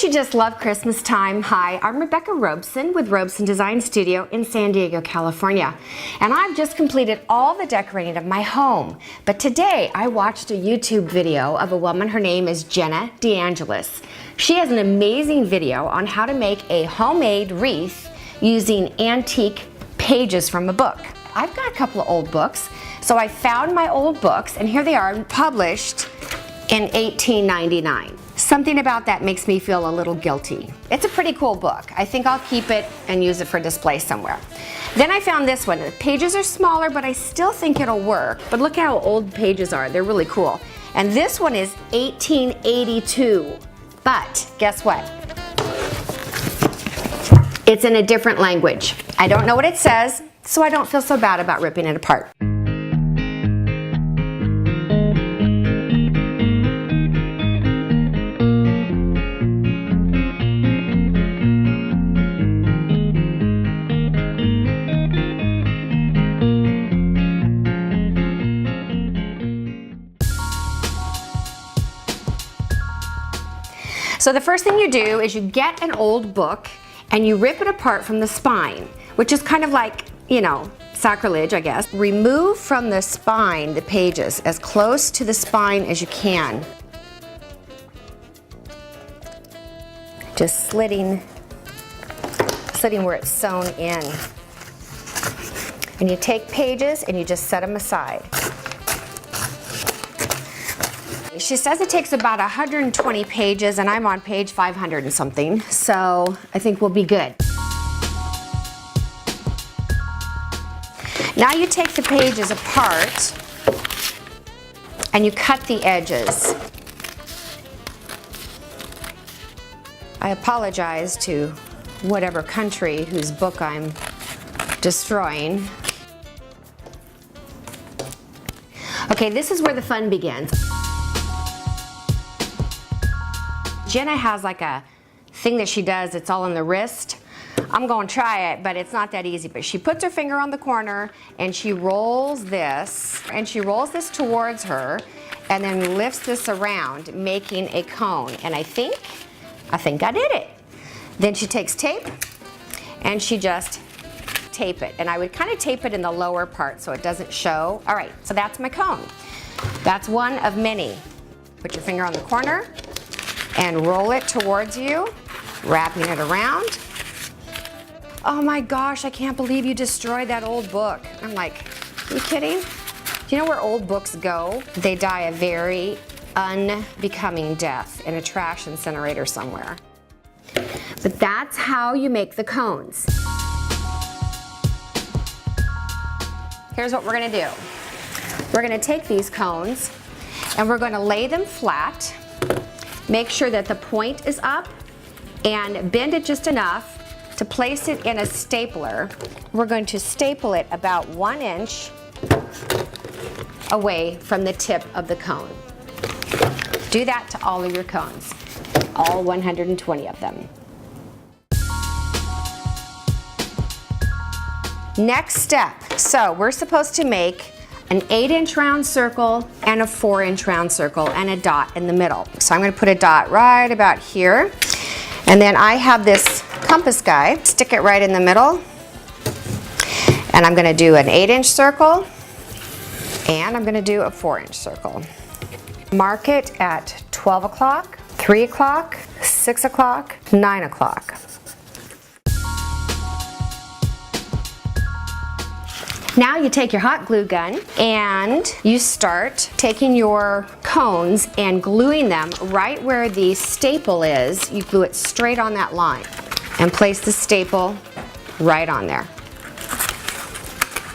you just love Christmas time? Hi, I'm Rebecca Robeson with Robeson Design Studio in San Diego, California. And I've just completed all the decorating of my home. But today I watched a YouTube video of a woman, her name is Jenna DeAngelis. She has an amazing video on how to make a homemade wreath using antique pages from a book. I've got a couple of old books, so I found my old books, and here they are, published in 1899. Something about that makes me feel a little guilty. It's a pretty cool book. I think I'll keep it and use it for display somewhere. Then I found this one. The pages are smaller, but I still think it'll work. But look how old pages are. They're really cool. And this one is 1882. But guess what? It's in a different language. I don't know what it says, so I don't feel so bad about ripping it apart. So the first thing you do is you get an old book and you rip it apart from the spine, which is kind of like, you know, sacrilege, I guess. Remove from the spine the pages as close to the spine as you can. Just slitting where it's sewn in. And you take pages and you just set them aside. She says it takes about 120 pages, and I'm on page 500 and something, so I think we'll be good. Now you take the pages apart and you cut the edges. I apologize to whatever country whose book I'm destroying. Okay, this is where the fun begins. Jenna has like a thing that she does, it's all on the wrist. I'm going to try it, but it's not that easy. But she puts her finger on the corner and she rolls this, towards her, and then lifts this around, making a cone. And I think I did it. Then she takes tape and she just tape it. And I would kind of tape it in the lower part so it doesn't show. All right, so that's my cone. That's one of many. Put your finger on the corner and roll it towards you, wrapping it around. Oh my gosh, I can't believe you destroyed that old book. I'm like, are you kidding? Do you know where old books go? They die a very unbecoming death in a trash incinerator somewhere. But that's how you make the cones. Here's what we're gonna do. We're gonna take these cones and we're gonna lay them flat. Make sure that the point is up and bend it just enough to place it in a stapler. We're going to staple it about 1 inch away from the tip of the cone. Do that to all of your cones, all 120 of them. Next step, so we're supposed to make an 8-inch round circle and a 4-inch round circle and a dot in the middle. So I'm going to put a dot right about here. And then I have this compass guy, stick it right in the middle. And I'm going to do an 8-inch circle and I'm going to do a 4-inch circle. Mark it at 12 o'clock, 3 o'clock, 6 o'clock, 9 o'clock. Now you take your hot glue gun and you start taking your cones and gluing them right where the staple is. You glue it straight on that line and place the staple right on there.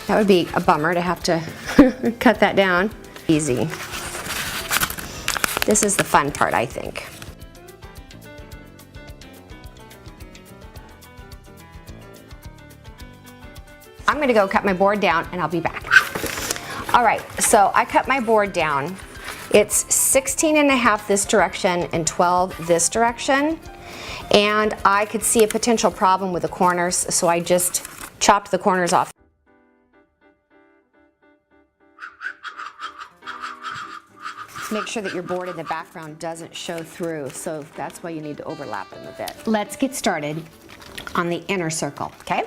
That would be a bummer to have to cut that down. Easy. This is the fun part, I think. I'm gonna go cut my board down and I'll be back. All right, so I cut my board down. It's 16.5 this direction and 12 this direction. And I could see a potential problem with the corners, so I just chopped the corners off. make sure that your board in the background doesn't show through, so that's why you need to overlap them a bit. Let's get started on the inner circle, okay?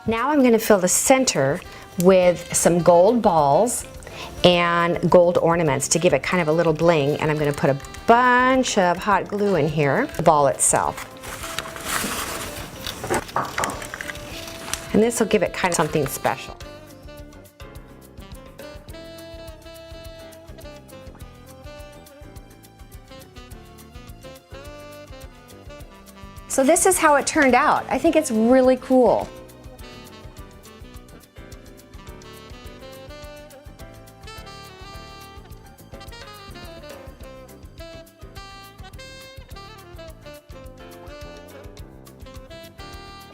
Now I'm going to fill the center with some gold balls and gold ornaments to give it kind of a little bling, and I'm going to put a bunch of hot glue in here, the ball itself. And this will give it kind of something special. So this is how it turned out. I think it's really cool.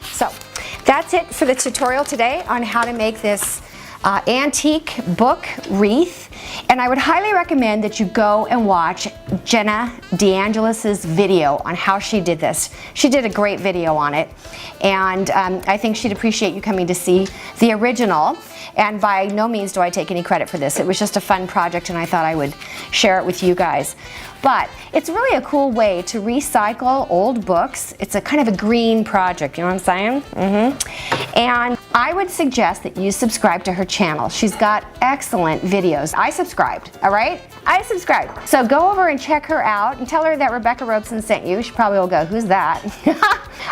So that's it for the tutorial today on how to make this antique book wreath. And I would highly recommend that you go and watch Jenna DeAngelis's video on how she did this. She did a great video on it, and I think she'd appreciate you coming to see the original. And by no means do I take any credit for this. It was just a fun project, and I thought I would share it with you guys. But it's really a cool way to recycle old books. It's a kind of a green project, you know what I'm saying? And I would suggest that you subscribe to her channel. She's got excellent videos. I subscribed, all right? I subscribed. So go over and check her out and tell her that Rebecca Robeson sent you. She probably will go, who's that?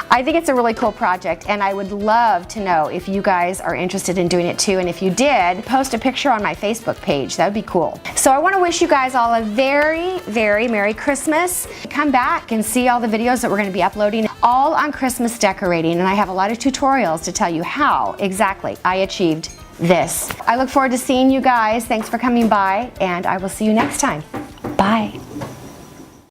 I think it's a really cool project, and I would love to know if you guys are interested in doing it too. And if you did, post a picture on my Facebook page. That would be cool. So I want to wish you guys all a very, very Merry Christmas. Come back and see all the videos that we're going to be uploading all on Christmas decorating, and I have a lot of tutorials to tell you how exactly I achieved this. I look forward to seeing you guys. Thanks for coming by, and I will see you next time. Bye.